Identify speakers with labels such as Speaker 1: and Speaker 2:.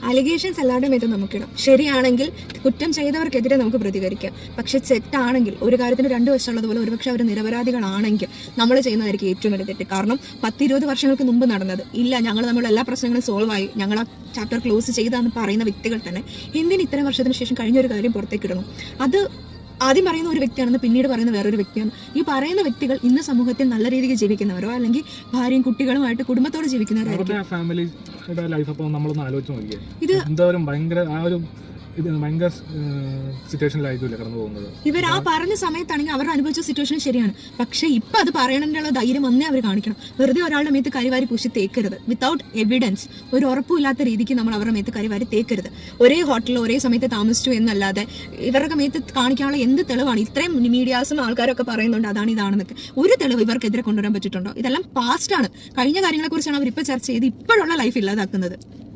Speaker 1: Allegations എല്ലാവരുടെയും മേത്തും നമുക്കിടാം. ശരിയാണെങ്കിൽ കുറ്റം ചെയ്തവർക്കെതിരെ നമുക്ക് പ്രതികരിക്കാം. പക്ഷെ തെറ്റാണെങ്കിൽ, ഒരു കാര്യത്തിന് 2 വശമുള്ളതുപോലെ ഒരുപക്ഷെ അവർ നിരപരാധികളാണെങ്കിൽ നമ്മൾ ചെയ്യുന്നതായിരിക്കും ഏറ്റവും വലിയ തെറ്റ്. കാരണം 10-20 വർഷങ്ങൾക്ക് മുമ്പ് നടന്നത് ഇല്ല, ഞങ്ങൾ നമ്മുടെ എല്ലാ പ്രശ്നങ്ങളും സോൾവ് ആയി, ഞങ്ങൾ ആ ചാപ്റ്റർ ക്ലോസ് ചെയ്താന്ന് പറയുന്ന വ്യക്തികൾ തന്നെ എന്തിന് ഇത്രയും വർഷത്തിന് ശേഷം കഴിഞ്ഞൊരു കാര്യം പുറത്തേക്ക് ഇടണം? അത് ആദ്യം പറയുന്ന ഒരു വ്യക്തിയാണെന്ന് പിന്നീട് പറയുന്ന വേറൊരു വ്യക്തിയാണ്. ഈ പറയുന്ന വ്യക്തികൾ ഇന്ന് സമൂഹത്തിൽ നല്ല രീതിക്ക് ജീവിക്കുന്നവരോ അല്ലെങ്കിൽ ഭാര്യയും കുട്ടികളുമായിട്ട് കുടുംബത്തോടെ ജീവിക്കുന്നവരായിരിക്കും. ഇത് ഇവർ ആ പറഞ്ഞ സമയത്താണെങ്കിൽ അവർ അനുഭവിച്ച സിറ്റുവേഷൻ ശരിയാണ്. പക്ഷെ ഇപ്പൊ അത് പറയണതിനുള്ള ധൈര്യം അന്നേ അവർ കാണിക്കണം. വെറുതെ ഒരാളുടെ മേത്ത് കരിവാരി പൂശി തേക്കരുത്. വിത്തൗട്ട് എവിഡൻസ്, ഒരു ഉറപ്പില്ലാത്ത രീതിക്ക് നമ്മൾ അവരുടെ മേത്ത് കരിവാരി തേക്കരുത്. ഒരേ ഹോട്ടലിൽ ഒരേ സമയത്ത് താമസിച്ചു എന്നല്ലാതെ ഇവരുടെ മേത്ത് കാണിക്കാനുള്ള എന്ത് തെളിവാണ്? ഇത്രയും മീഡിയാസും ആൾക്കാരൊക്കെ പറയുന്നുണ്ട് അതാണ് ഇതാണെന്നൊക്കെ. ഒരു തെളിവ് ഇവർക്കെതിരെ കൊണ്ടുവരാൻ പറ്റിയിട്ടുണ്ടോ? ഇതെല്ലാം പാസ്റ്റ് ആണ്. കഴിഞ്ഞ കാര്യങ്ങളെ കുറിച്ചാണ് അവർ ഇപ്പൊ ചർച്ച ചെയ്ത് ഇപ്പോഴുള്ള ലൈഫ് ഇല്ലാതാക്കുന്നത്.